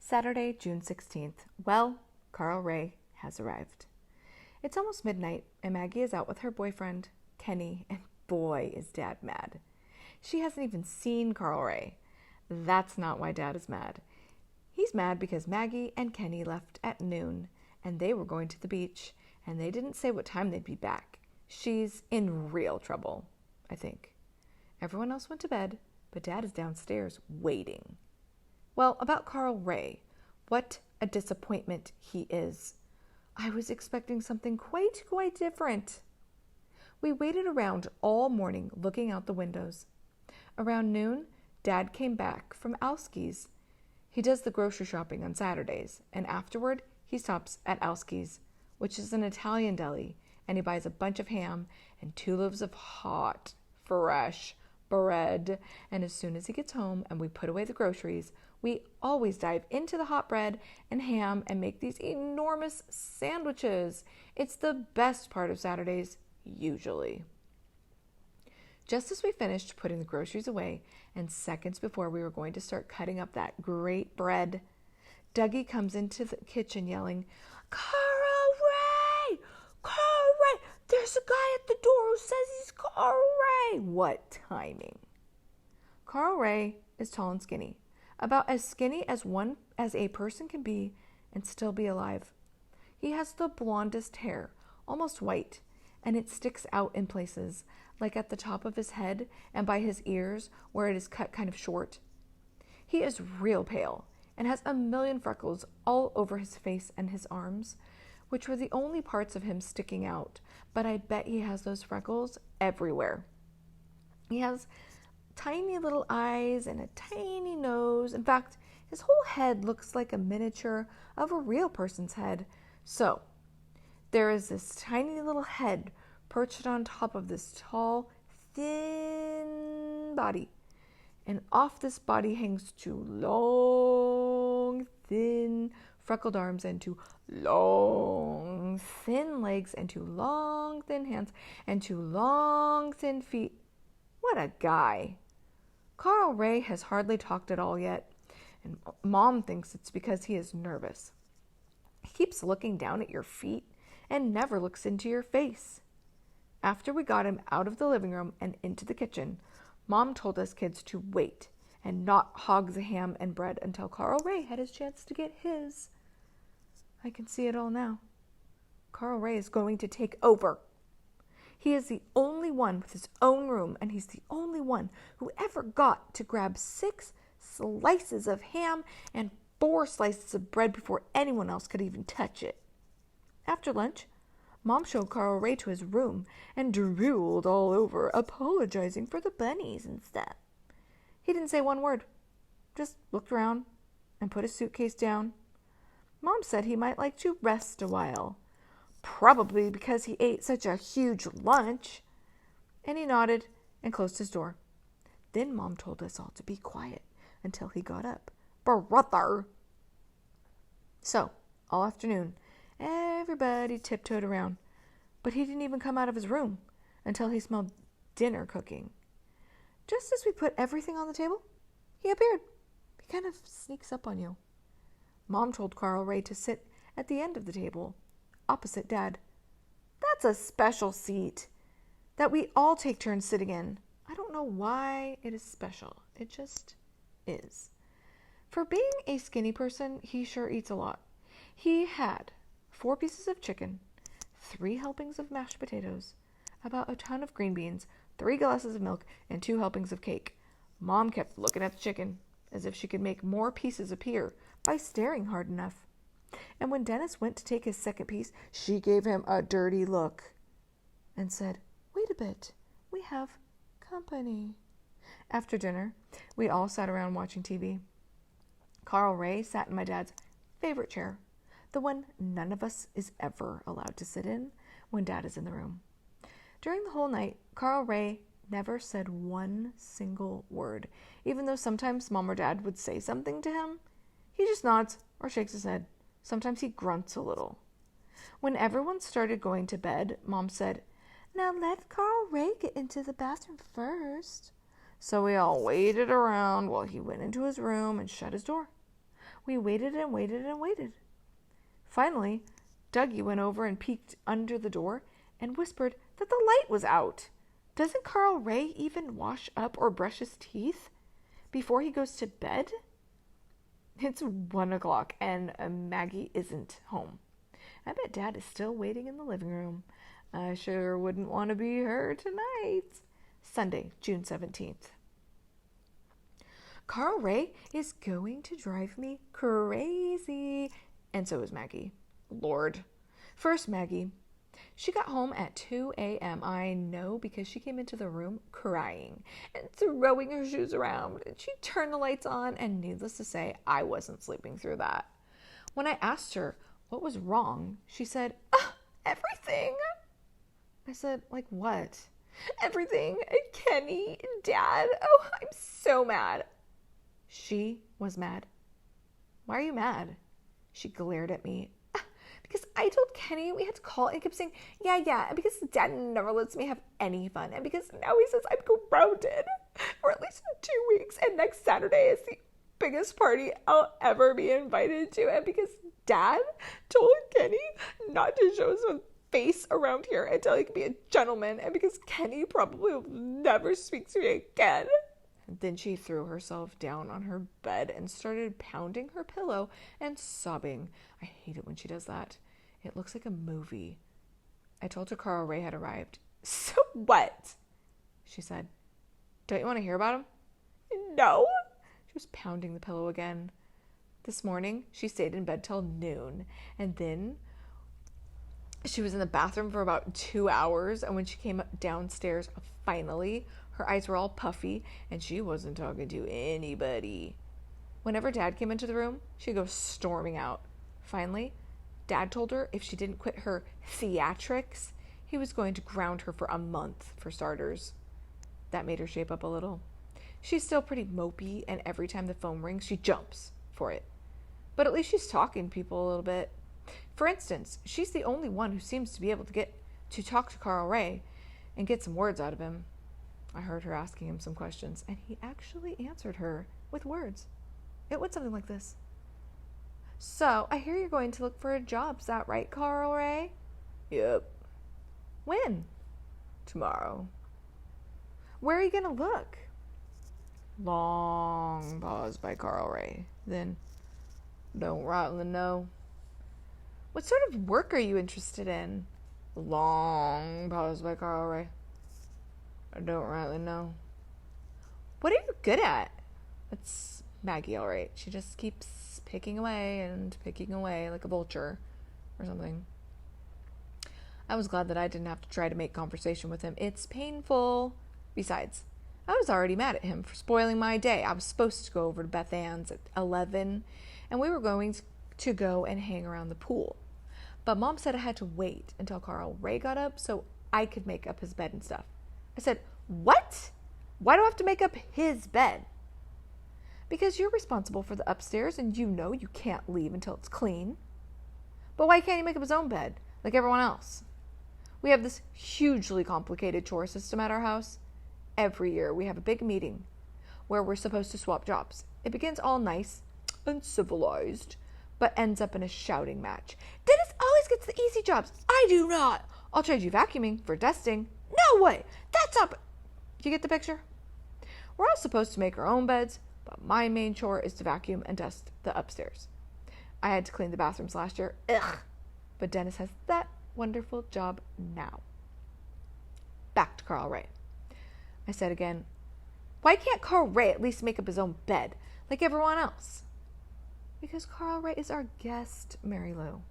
Saturday, June 16th. Well, Carl Ray has arrived. It's almost midnight, and Maggie is out with her boyfriend, Kenny, and boy, is Dad mad. She hasn't even seen Carl Ray. That's not why Dad is mad. He's mad because Maggie and Kenny left at noon, and they were going to the beach, and they didn't say what time they'd be back. She's in real trouble, I think. Everyone else went to bed, but Dad is downstairs waiting. Well, about Carl Ray, what a disappointment he is. I was expecting something quite different. We waited around all morning looking out the windows. Around noon, Dad came back from Alski's. He does the grocery shopping on Saturdays, and afterward, he stops at Alski's, which is an Italian deli, and he buys a bunch of ham and 2 loaves of hot, fresh bread. And as soon as he gets home and we put away the groceries, we always dive into the hot bread and ham and make these enormous sandwiches. It's the best part of Saturdays, usually. Just as we finished putting the groceries away, and seconds before we were going to start cutting up that great bread, Dougie comes into the kitchen yelling, "Carl Ray! Carl Ray! There's a guy at the door who says he's Carl Ray!" What timing. Carl Ray is tall and skinny, about as skinny as a person can be and still be alive. He has the blondest hair, almost white, and it sticks out in places, like at the top of his head and by his ears where it is cut kind of short. He is real pale and has a million freckles all over his face and his arms, which were the only parts of him sticking out, but I bet he has those freckles everywhere. He has tiny little eyes and a tiny nose. In fact, his whole head looks like a miniature of a real person's head. So, there is this tiny little head perched on top of this tall, thin body. And off this body hangs 2 long, thin, freckled arms and 2 long, thin legs and 2 long, thin hands and 2 long, thin feet. What a guy. Carl Ray has hardly talked at all yet, and Mom thinks it's because he is nervous. He keeps looking down at your feet and never looks into your face. After we got him out of the living room and into the kitchen, Mom told us kids to wait and not hog the ham and bread until Carl Ray had his chance to get his. I can see it all now. Carl Ray is going to take over. He is the only one with his own room, and he's the only one who ever got to grab 6 slices of ham and 4 slices of bread before anyone else could even touch it. After lunch, Mom showed Carl Ray to his room and drooled all over, apologizing for the bunnies and stuff. He didn't say one word, just looked around and put his suitcase down. Mom said he might like to rest a while, probably because he ate such a huge lunch. And he nodded and closed his door. Then Mom told us all to be quiet until he got up. Brother! So, all afternoon, everybody tiptoed around, but he didn't even come out of his room until he smelled dinner cooking. Just as we put everything on the table, he appeared. He kind of sneaks up on you. Mom told Carl Ray to sit at the end of the table, opposite Dad. That's a special seat that we all take turns sitting in. I don't know why it is special. It just is. For being a skinny person, he sure eats a lot. He had 4 pieces of chicken, 3 helpings of mashed potatoes, about a ton of green beans, 3 glasses of milk, and 2 helpings of cake. Mom kept looking at the chicken, as if she could make more pieces appear by staring hard enough. And when Dennis went to take his second piece, she gave him a dirty look and said, "Wait a bit, we have company." After dinner, we all sat around watching TV. Carl Ray sat in my dad's favorite chair, the one none of us is ever allowed to sit in when Dad is in the room. During the whole night, Carl Ray never said one single word, even though sometimes Mom or Dad would say something to him. He just nods or shakes his head. Sometimes he grunts a little. When everyone started going to bed, Mom said, "Now let Carl Ray get into the bathroom first." So we all waited around while he went into his room and shut his door. We waited and waited and waited. Finally, Dougie went over and peeked under the door and whispered that the light was out. Doesn't Carl Ray even wash up or brush his teeth before he goes to bed? It's 1 o'clock and Maggie isn't home. I bet Dad is still waiting in the living room. I sure wouldn't want to be her tonight. Sunday, June 17th. Carl Ray is going to drive me crazy. And so is Maggie. Lord. First, Maggie. She got home at 2 a.m. I know because she came into the room crying and throwing her shoes around. And she turned the lights on, and needless to say, I wasn't sleeping through that. When I asked her what was wrong, she said, everything. I said, like what? Everything. And Kenny and Dad. Oh, I'm so mad. She was mad. Why are you mad? She glared at me. Because I told Kenny we had to call and kept saying, yeah, and because Dad never lets me have any fun, and because now he says I'm grounded for at least 2 weeks, and next Saturday is the biggest party I'll ever be invited to, and because Dad told Kenny not to show his face around here until he can be a gentleman, and because Kenny probably will never speak to me again. Then she threw herself down on her bed and started pounding her pillow and sobbing. I hate it when she does that. It looks like a movie. I told her Carl Ray had arrived. So what? She said. Don't you want to hear about him? No. She was pounding the pillow again. This morning, she stayed in bed till noon. And then she was in the bathroom for about 2 hours. And when she came downstairs, finally, her eyes were all puffy, and she wasn't talking to anybody. Whenever Dad came into the room, she'd go storming out. Finally, Dad told her if she didn't quit her theatrics, he was going to ground her for a month, for starters. That made her shape up a little. She's still pretty mopey, and every time the phone rings, she jumps for it. But at least she's talking to people a little bit. For instance, she's the only one who seems to be able to talk to Carl Ray and get some words out of him. I heard her asking him some questions, and he actually answered her with words. It went something like this. So, I hear you're going to look for a job. Is that right, Carl Ray? Yep. When? Tomorrow. Where are you going to look? Long pause by Carl Ray. Then, don't rightly know. What sort of work are you interested in? Long pause by Carl Ray. I don't rightly know. What are you good at? It's Maggie, all right. She just keeps picking away like a vulture or something. I was glad that I didn't have to try to make conversation with him. It's painful. Besides, I was already mad at him for spoiling my day. I was supposed to go over to Beth Ann's at 11, and we were going to go and hang around the pool. But Mom said I had to wait until Carl Ray got up so I could make up his bed and stuff. I said, what? Why do I have to make up his bed? Because you're responsible for the upstairs and you know you can't leave until it's clean. But why can't he make up his own bed like everyone else? We have this hugely complicated chore system at our house. Every year we have a big meeting where we're supposed to swap jobs. It begins all nice and civilized, but ends up in a shouting match. Dennis always gets the easy jobs. I do not. I'll trade you vacuuming for dusting. No way. That's up. Do you get the picture? We're all supposed to make our own beds, but my main chore is to vacuum and dust the upstairs. I had to clean the bathrooms last year. Ugh. But Dennis has that wonderful job now. Back to Carl Ray. I said again, why can't Carl Ray at least make up his own bed like everyone else? Because Carl Ray is our guest, Mary Lou.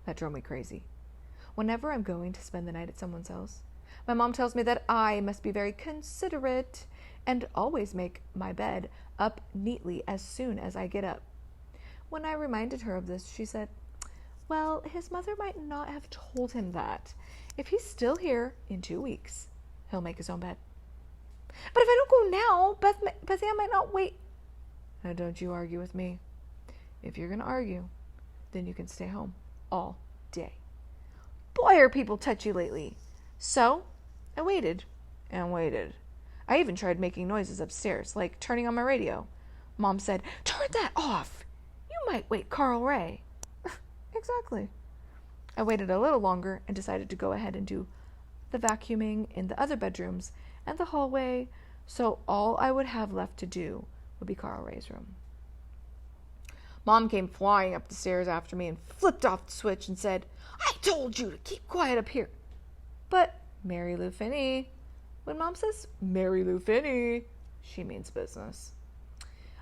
That drove me crazy. Whenever I'm going to spend the night at someone's house, my mom tells me that I must be very considerate and always make my bed up neatly as soon as I get up. When I reminded her of this, she said, well, his mother might not have told him that. If he's still here in 2 weeks, he'll make his own bed. But if I don't go now, Beth Ann might not wait. Now don't you argue with me. If you're going to argue, then you can stay home all day. Boy, are people touchy lately. So, I waited and waited. I even tried making noises upstairs, like turning on my radio. Mom said, turn that off. You might wake Carl Ray. Exactly. I waited a little longer and decided to go ahead and do the vacuuming in the other bedrooms and the hallway, so all I would have left to do would be Carl Ray's room. Mom came flying up the stairs after me and flipped off the switch and said, "I told you to keep quiet up here." But Mary Lou Finney, when Mom says Mary Lou Finney, she means business.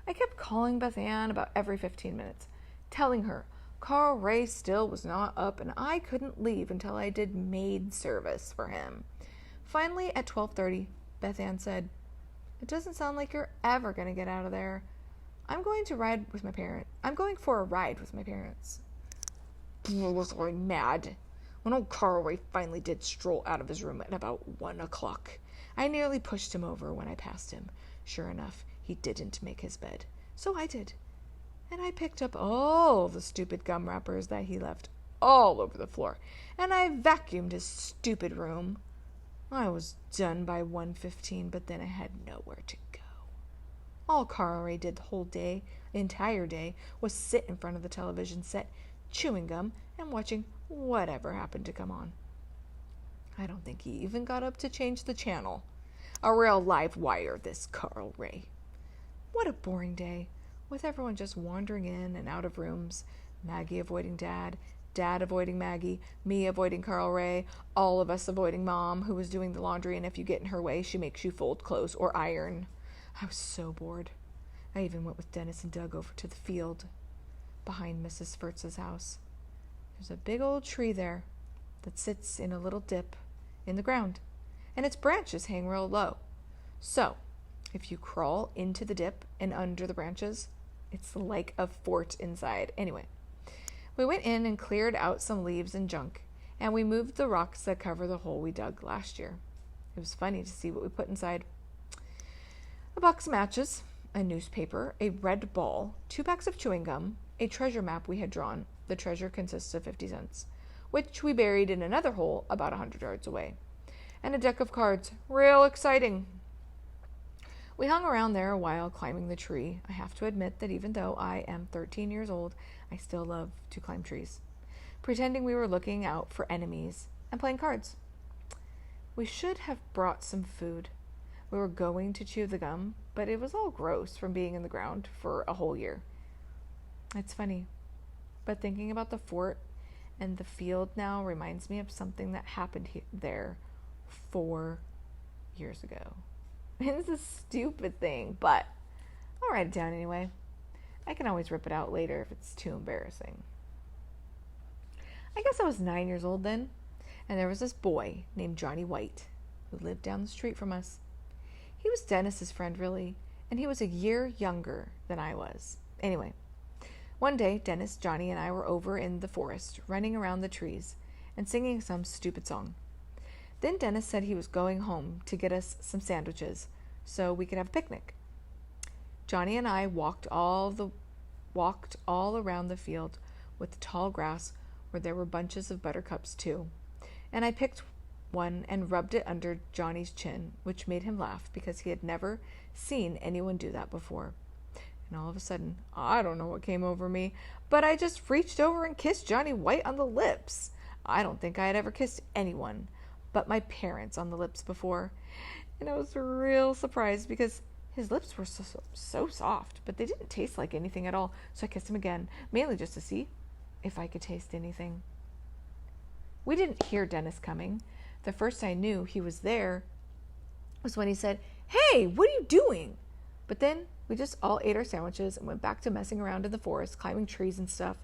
I kept calling Beth Ann about every 15 minutes, telling her Carl Ray still was not up and I couldn't leave until I did maid service for him. Finally, at 12:30, Beth Ann said, "It doesn't sound like you're ever going to get out of there. I'm going for a ride with my parents." I was going mad when old Carl Ray finally did stroll out of his room at about 1 o'clock. I nearly pushed him over when I passed him. Sure enough, he didn't make his bed. So I did. And I picked up all the stupid gum wrappers that he left all over the floor, and I vacuumed his stupid room. I was done by 1:15, but then I had nowhere to go. All Carl Ray did the entire day, was sit in front of the television set, chewing gum and watching whatever happened to come on. I don't think he even got up to change the channel. A real live wire, this Carl Ray. What a boring day, with everyone just wandering in and out of rooms, Maggie avoiding Dad, Dad avoiding Maggie, me avoiding Carl Ray, all of us avoiding Mom, who was doing the laundry, and if you get in her way, she makes you fold clothes or iron. I was so bored. I even went with Dennis and Doug over to the field behind Mrs. Furtz's house. There's a big old tree there that sits in a little dip in the ground, and its branches hang real low. So, if you crawl into the dip and under the branches, it's like a fort inside. Anyway, we went in and cleared out some leaves and junk, and we moved the rocks that cover the hole we dug last year. It was funny to see what we put inside. A box of matches, a newspaper, a red ball, 2 packs of chewing gum, a treasure map we had drawn. The treasure consists of 50 cents, which we buried in another hole about 100 yards away, and a deck of cards. Real exciting. We hung around there a while climbing the tree. I have to admit that even though I am 13 years old, I still love to climb trees, pretending we were looking out for enemies and playing cards. We should have brought some food. We were going to chew the gum, but it was all gross from being in the ground for a whole year. It's funny, but thinking about the fort and the field now reminds me of something that happened there 4 years ago. It's a stupid thing, but I'll write it down anyway. I can always rip it out later if it's too embarrassing. I guess I was 9 years old then, and there was this boy named Johnny White who lived down the street from us. He was Dennis's friend, really, and he was a year younger than I was. Anyway, one day, Dennis, Johnny, and I were over in the forest, running around the trees and singing some stupid song. Then Dennis said he was going home to get us some sandwiches so we could have a picnic. Johnny and I walked all around the field with the tall grass where there were bunches of buttercups too, and I picked one and rubbed it under Johnny's chin, which made him laugh because he had never seen anyone do that before. And all of a sudden, I don't know what came over me, but I just reached over and kissed Johnny White on the lips. I don't think I had ever kissed anyone but my parents on the lips before, and I was real surprised because his lips were so soft, but they didn't taste like anything at all, so I kissed him again, mainly just to see if I could taste anything. We didn't hear Dennis coming. The first I knew he was there was when he said, "Hey, what are you doing?" But then we just all ate our sandwiches and went back to messing around in the forest, climbing trees and stuff.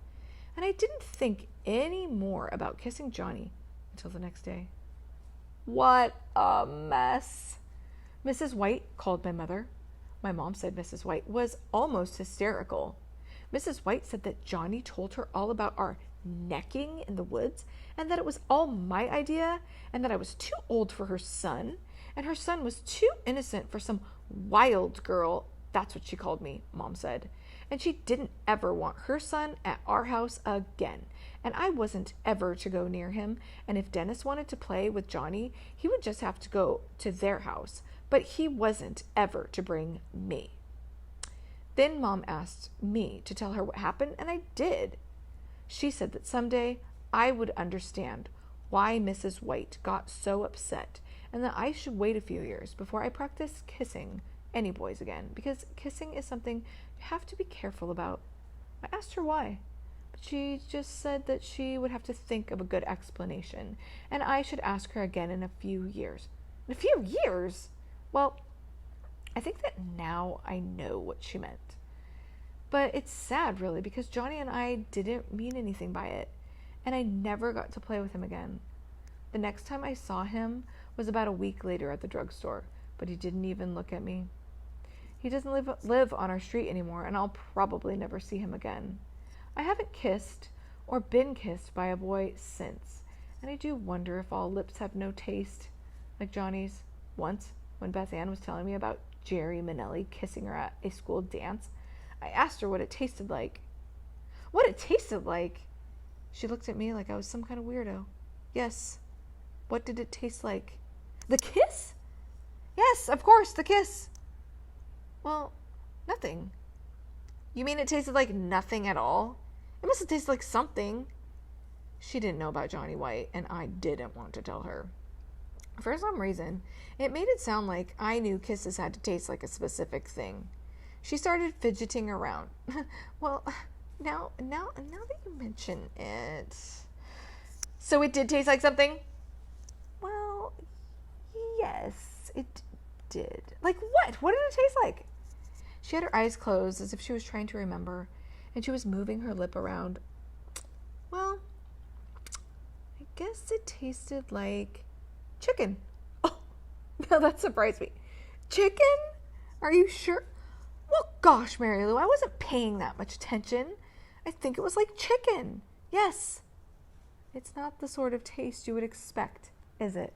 And I didn't think any more about kissing Johnny until the next day. What a mess. Mrs. White called my mother. My mom said Mrs. White was almost hysterical. Mrs. White said that Johnny told her all about our necking in the woods and that it was all my idea and that I was too old for her son and her son was too innocent for some wild girl. That's what she called me, Mom said. And she didn't ever want her son at our house again. And I wasn't ever to go near him. And if Dennis wanted to play with Johnny, he would just have to go to their house. But he wasn't ever to bring me. Then Mom asked me to tell her what happened, and I did. She said that someday I would understand why Mrs. White got so upset, and that I should wait a few years before I practice kissing any boys again, because kissing is something you have to be careful about. I asked her why, but she just said that she would have to think of a good explanation, and I should ask her again in a few years. In a few years? Well, I think that now I know what she meant. But it's sad, really, because Johnny and I didn't mean anything by it, and I never got to play with him again. The next time I saw him was about a week later at the drugstore, but he didn't even look at me. He doesn't live on our street anymore, and I'll probably never see him again. I haven't kissed or been kissed by a boy since, and I do wonder if all lips have no taste, like Johnny's. Once, when Beth Ann was telling me about Jerry Manelli kissing her at a school dance, I asked her what it tasted like. What it tasted like? She looked at me like I was some kind of weirdo. Yes. What did it taste like? The kiss? Yes, of course, the kiss. Well, nothing. You mean it tasted like nothing at all? It must have tasted like something. She didn't know about Johnny White, and I didn't want to tell her. For some reason, it made it sound like I knew kisses had to taste like a specific thing. She started fidgeting around. Well, now that you mention it. So it did taste like something? Well, yes, it did. Like what? What did it taste like? She had her eyes closed as if she was trying to remember, and she was moving her lip around. Well, I guess it tasted like chicken. Oh, now that surprised me. Chicken? Are you sure? Well, gosh, Mary Lou, I wasn't paying that much attention. I think it was like chicken. Yes. It's not the sort of taste you would expect, is it?